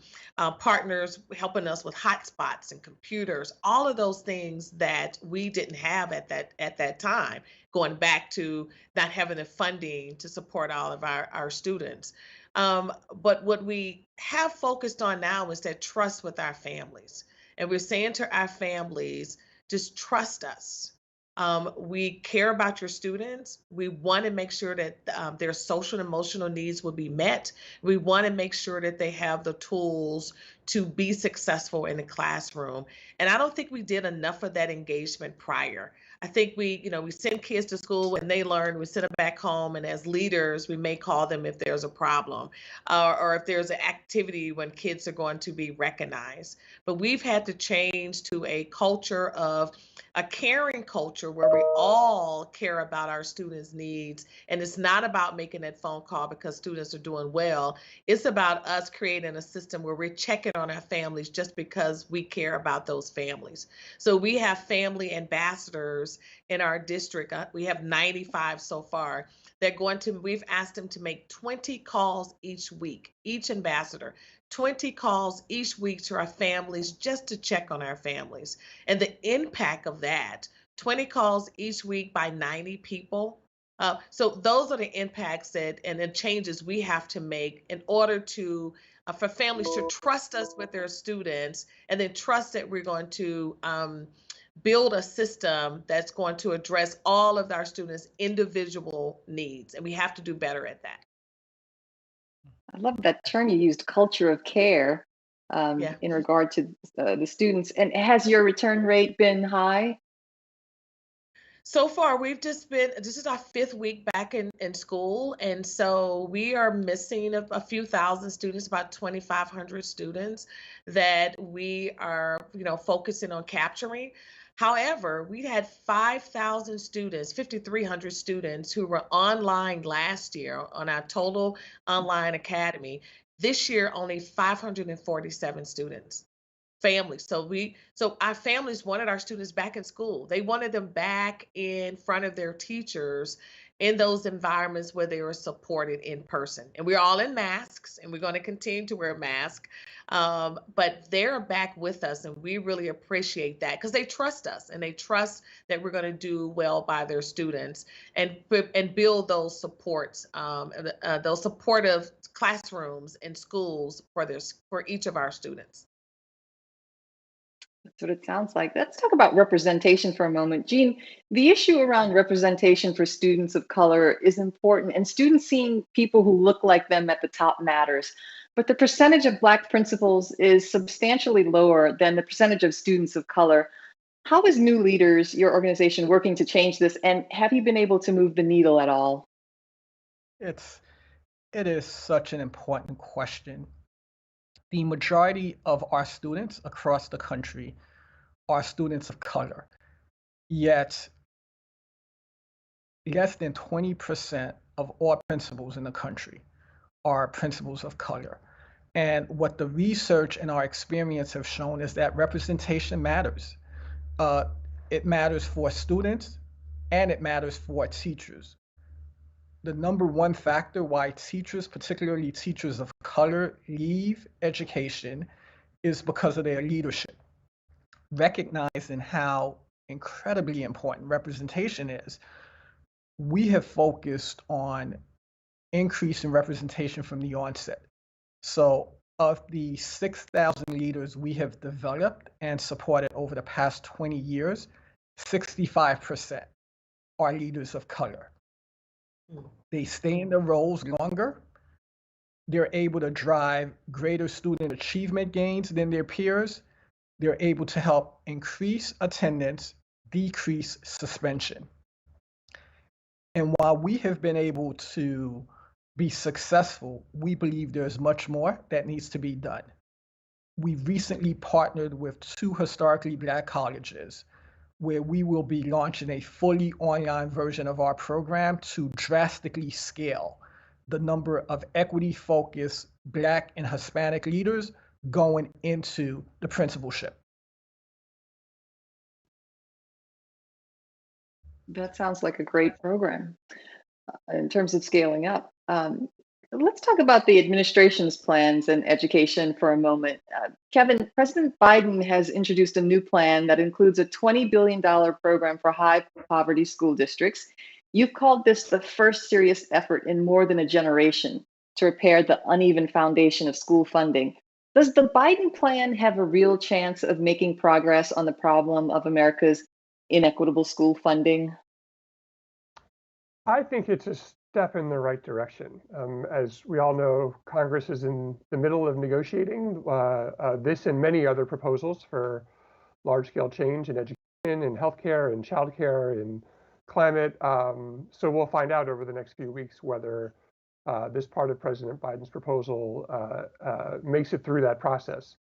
partners helping us with hotspots and computers, all of those things that we didn't have at that time, going back to not having the funding to support all of our students. But what we have focused on now is that trust with our families. And we're saying to our families, just trust us. We care about your students. We want to make sure that their social and emotional needs will be met. We want to make sure that they have the tools to be successful in the classroom. And I don't think we did enough of that engagement prior. I think we send kids to school and they learn, we send them back home. And as leaders, we may call them if there's a problem or if there's an activity when kids are going to be recognized. But we've had to change to a culture of a caring culture where we all care about our students' needs. And it's not about making that phone call because students are doing well. It's about us creating a system where we're checking on our families just because we care about those families. So we have family ambassadors in our district. We have 95 so far. We've asked them to make 20 calls each week, each ambassador, 20 calls each week to our families just to check on our families. And the impact of that, 20 calls each week by 90 people. So those are the impacts and the changes we have to make in order to for families to trust us with their students, and then trust that we're going to build a system that's going to address all of our students' individual needs. And we have to do better at that. I love that term you used, culture of care, Yeah. in regard to the students. And has your return rate been high? So far, this is our 5th week back in school. And so we are missing a few thousand students, about 2,500 students that we are, focusing on capturing. However, we had 5,000 students, 5,300 students who were online last year on our total online academy. This year, only 547 students. Families. So our families wanted our students back in school. They wanted them back in front of their teachers in those environments where they were supported in person. And we're all in masks, and we're going to continue to wear masks. But they're back with us, and we really appreciate that because they trust us, and they trust that we're going to do well by their students and build those supports, those supportive classrooms and schools for each of our students. That's what it sounds like. Let's talk about representation for a moment. Jean, the issue around representation for students of color is important, and students seeing people who look like them at the top matters. But the percentage of Black principals is substantially lower than the percentage of students of color. How is New Leaders, your organization, working to change this? And have you been able to move the needle at all? It is such an important question. The majority of our students across the country are students of color, yet less than 20% of all principals in the country are principals of color. And what the research and our experience have shown is that representation matters. It matters for students, and it matters for teachers. The number one factor why teachers, particularly teachers of color, leave education is because of their leadership. Recognizing how incredibly important representation is, we have focused on increasing representation from the onset. So of the 6,000 leaders we have developed and supported over the past 20 years, 65% are leaders of color. They stay in their roles longer. They're able to drive greater student achievement gains than their peers. They're able to help increase attendance, decrease suspension. And while we have been able to be successful, we believe there's much more that needs to be done. We recently partnered with 2 historically Black colleges where we will be launching a fully online version of our program to drastically scale the number of equity-focused Black and Hispanic leaders going into the principalship. That sounds like a great program in terms of scaling up. Let's talk about the administration's plans and education for a moment. Kevin, President Biden has introduced a new plan that includes a $20 billion program for high poverty school districts. You've called this the first serious effort in more than a generation to repair the uneven foundation of school funding. Does the Biden plan have a real chance of making progress on the problem of America's inequitable school funding? I think it's a step in the right direction. As we all know, Congress is in the middle of negotiating this and many other proposals for large-scale change in education, in healthcare, in childcare, in climate. So we'll find out over the next few weeks whether this part of President Biden's proposal makes it through that process.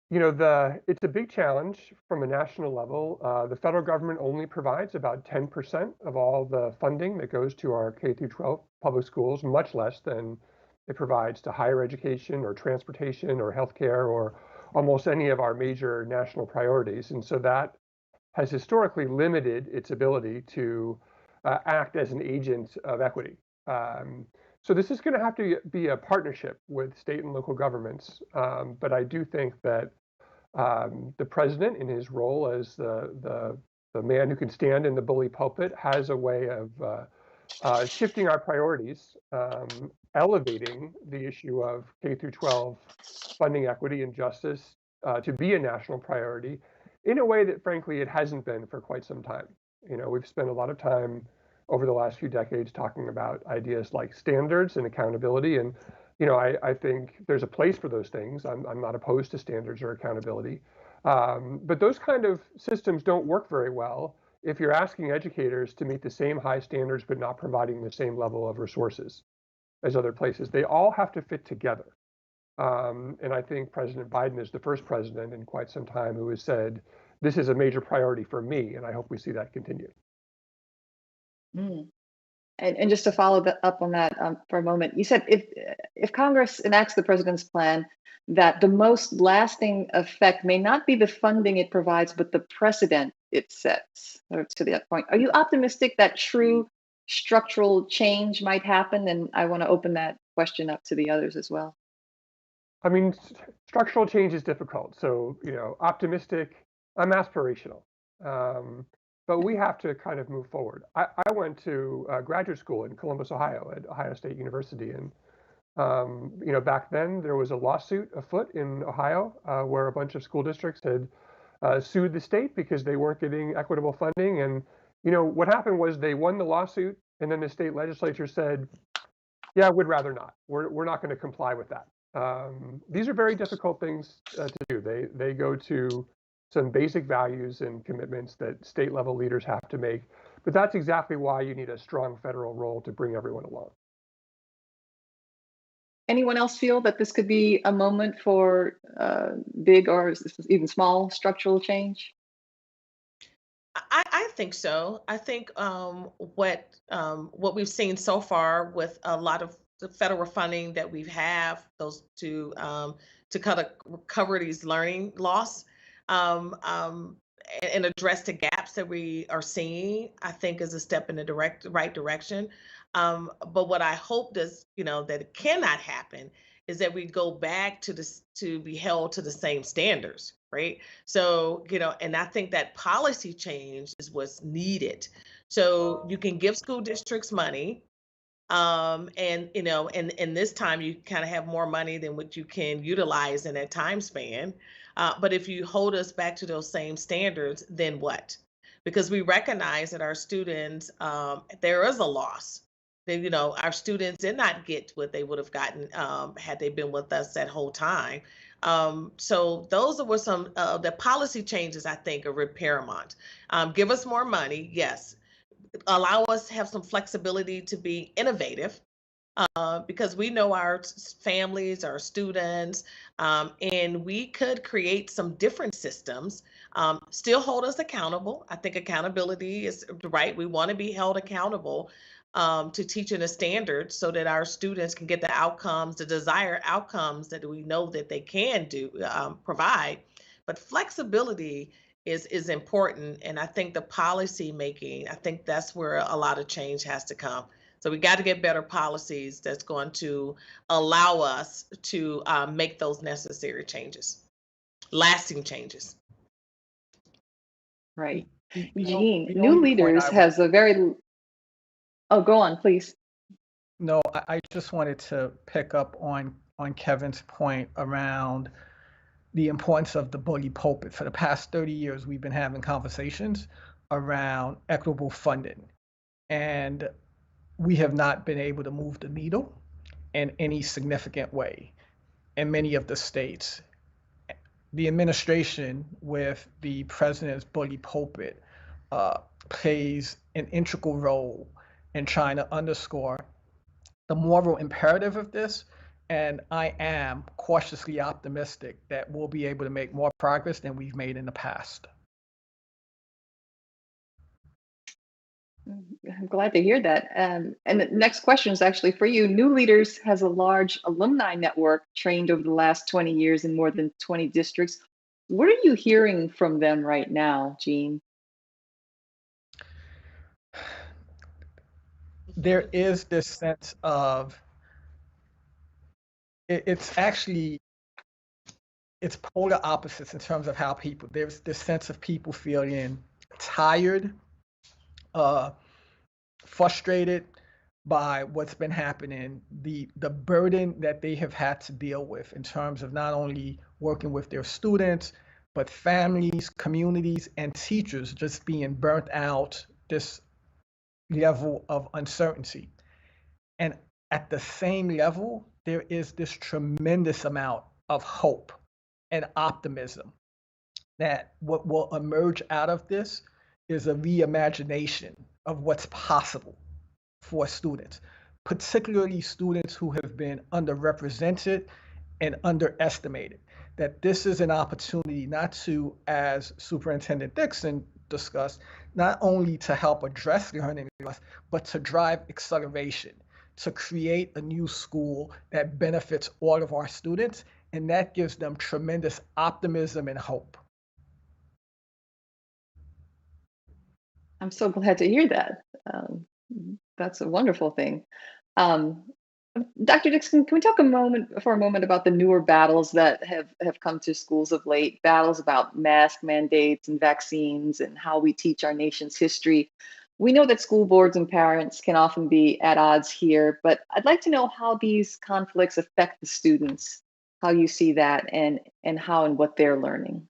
It's a big challenge from a national level. The federal government only provides about 10% of all the funding that goes to our K through 12 public schools, much less than it provides to higher education or transportation or healthcare or almost any of our major national priorities. And so that has historically limited its ability to act as an agent of equity. So this is going to have to be a partnership with state and local governments. But I do think that the president, in his role as the man who can stand in the bully pulpit, has a way of shifting our priorities, elevating the issue of K through 12 funding equity and justice to be a national priority in a way that, frankly, it hasn't been for quite some time. We've spent a lot of time over the last few decades talking about ideas like standards and accountability. And, I think there's a place for those things. I'm not opposed to standards or accountability. But those kind of systems don't work very well if you're asking educators to meet the same high standards but not providing the same level of resources as other places. They all have to fit together. And I think President Biden is the first president in quite some time who has said, this is a major priority for me, and I hope we see that continue. Mm. And just to follow up on that for a moment, you said if Congress enacts the president's plan, that the most lasting effect may not be the funding it provides, but the precedent it sets. Or to that point, are you optimistic that true structural change might happen? And I want to open that question up to the others as well. I mean, structural change is difficult. So, optimistic, I'm aspirational. But we have to kind of move forward. I went to graduate school in Columbus, Ohio, at Ohio State University. And, back then there was a lawsuit afoot in Ohio where a bunch of school districts had sued the state because they weren't getting equitable funding. And, what happened was they won the lawsuit, and then the state legislature said, yeah, we'd rather not. We're not going to comply with that. These are very difficult things to do. They go to some basic values and commitments that state level leaders have to make. But that's exactly why you need a strong federal role to bring everyone along. Anyone else feel that this could be a moment for big or even small structural change? I think so. I think what we've seen so far with a lot of the federal funding that we have, those to kind of cover these learning loss and address the gaps that we are seeing, I think is a step in the right direction. But what I hope does, that it cannot happen is that we go back to be held to the same standards, right? So, and I think that policy change is what's needed. So you can give school districts money, and this time you kind of have more money than what you can utilize in that time span. But if you hold us back to those same standards, then what? Because we recognize that our students, there is a loss. That, our students did not get what they would have gotten had they been with us that whole time. So those were some of the policy changes I think are paramount. Give us more money, yes. Allow us to have some flexibility to be innovative. Because we know our families, our students, and we could create some different systems, still hold us accountable. I think accountability is right. We want to be held accountable to teaching the standards so that our students can get the outcomes, the desired outcomes that we know that they can provide. But flexibility is important. And I think the policy making, I think that's where a lot of change has to come. So we got to get better policies that's going to allow us to make those necessary changes, lasting changes. Right. Gene, new leaders has a very, oh, go on, please. No, I just wanted to pick up on Kevin's point around the importance of the bully pulpit. For the past 30 years, we've been having conversations around equitable funding. And we have not been able to move the needle in any significant way in many of the states. The administration, with the president's bully pulpit, plays an integral role in trying to underscore the moral imperative of this. And I am cautiously optimistic that we'll be able to make more progress than we've made in the past. I'm glad to hear that. And the next question is actually for you. New Leaders has a large alumni network trained over the last 20 years in more than 20 districts. What are you hearing from them right now, Jean? There is this sense of it's polar opposites in terms of how there's this sense of people feeling tired, frustrated by what's been happening, the burden that they have had to deal with in terms of not only working with their students, but families, communities, and teachers just being burnt out, this level of uncertainty. And at the same level, there is this tremendous amount of hope and optimism that what will emerge out of this is a reimagination of what's possible for students, particularly students who have been underrepresented and underestimated. That this is an opportunity not to, as Superintendent Dixon discussed, not only to help address learning loss, but to drive acceleration, to create a new school that benefits all of our students, and that gives them tremendous optimism and hope. I'm so glad to hear that. That's a wonderful thing. Um, Dr. Dixon, can we talk for a moment about the newer battles that have come to schools of late, battles about mask mandates and vaccines and how we teach our nation's history? We know that school boards and parents can often be at odds here, but I'd like to know how these conflicts affect the students, how you see that, and how and what they're learning.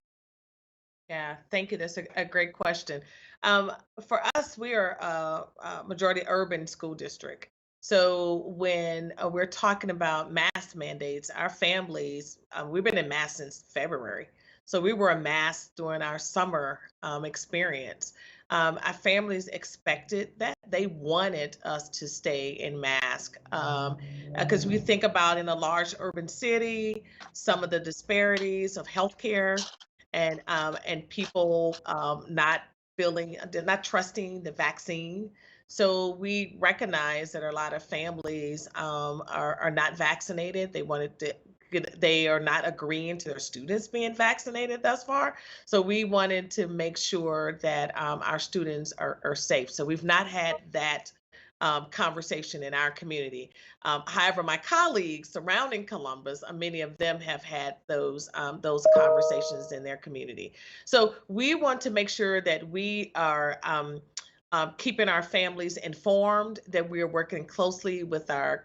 Yeah, thank you. That's a great question. For us, we are a majority urban school district. So when we're talking about mask mandates, our families, we've been in masks since February. So we were a mask during our summer experience. Our families expected that. They wanted us to stay in mask because we think about in a large urban city, some of the disparities of healthcare and people not trusting the vaccine. So we recognize that a lot of families are not vaccinated. They are not agreeing to their students being vaccinated thus far. So we wanted to make sure that our students are safe. So we've not had that conversation in our community. However, my colleagues surrounding Columbus, many of them have had those conversations in their community. So we want to make sure that we are keeping our families informed, that we are working closely with our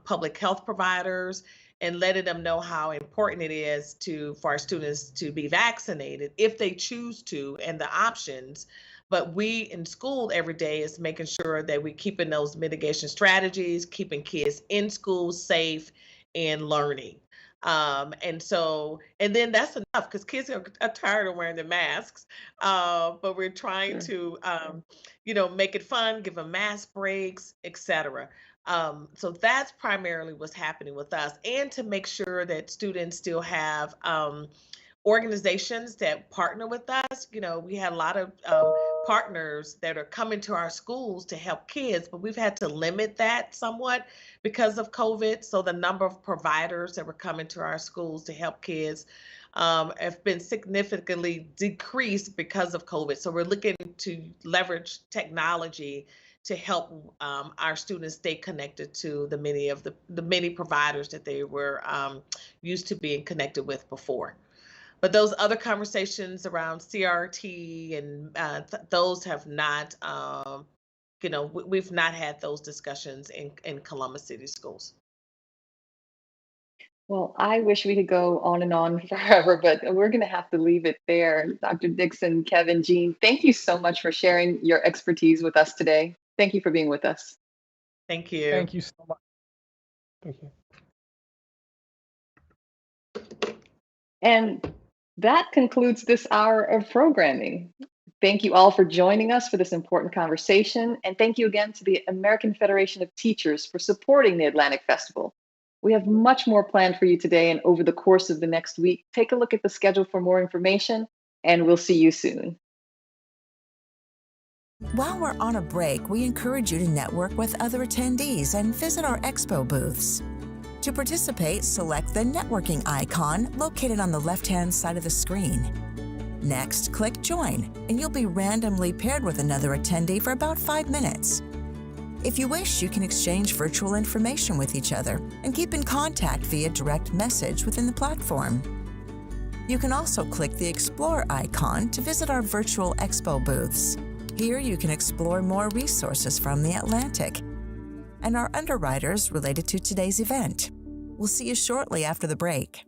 public health providers and letting them know how important it is for our students to be vaccinated if they choose to, and the options. But we in school every day is making sure that we're keeping those mitigation strategies, keeping kids in school safe and learning. And then that's enough because kids are tired of wearing the masks. But we're trying to, make it fun, give them mask breaks, etc. So that's primarily what's happening with us, and to make sure that students still have organizations that partner with us. We had a lot of partners that are coming to our schools to help kids, but we've had to limit that somewhat because of COVID. So the number of providers that were coming to our schools to help kids have been significantly decreased because of COVID. So we're looking to leverage technology to help our students stay connected to the many providers that they were used to being connected with before. But those other conversations around CRT and those have not, we've not had those discussions in Columbus City schools. Well, I wish we could go on and on forever, but we're going to have to leave it there. Dr. Dixon, Kevin, Jean, thank you so much for sharing your expertise with us today. Thank you for being with us. Thank you. Thank you so much. Thank you. And that concludes this hour of programming. Thank you all for joining us for this important conversation. And thank you again to the American Federation of Teachers for supporting the Atlantic Festival. We have much more planned for you today and over the course of the next week. Take a look at the schedule for more information, and we'll see you soon. While we're on a break, we encourage you to network with other attendees and visit our expo booths. To participate, select the networking icon located on the left-hand side of the screen. Next, click Join, and you'll be randomly paired with another attendee for about 5 minutes. If you wish, you can exchange virtual information with each other and keep in contact via direct message within the platform. You can also click the Explore icon to visit our virtual expo booths. Here you can explore more resources from the Atlantic and our underwriters related to today's event. We'll see you shortly after the break.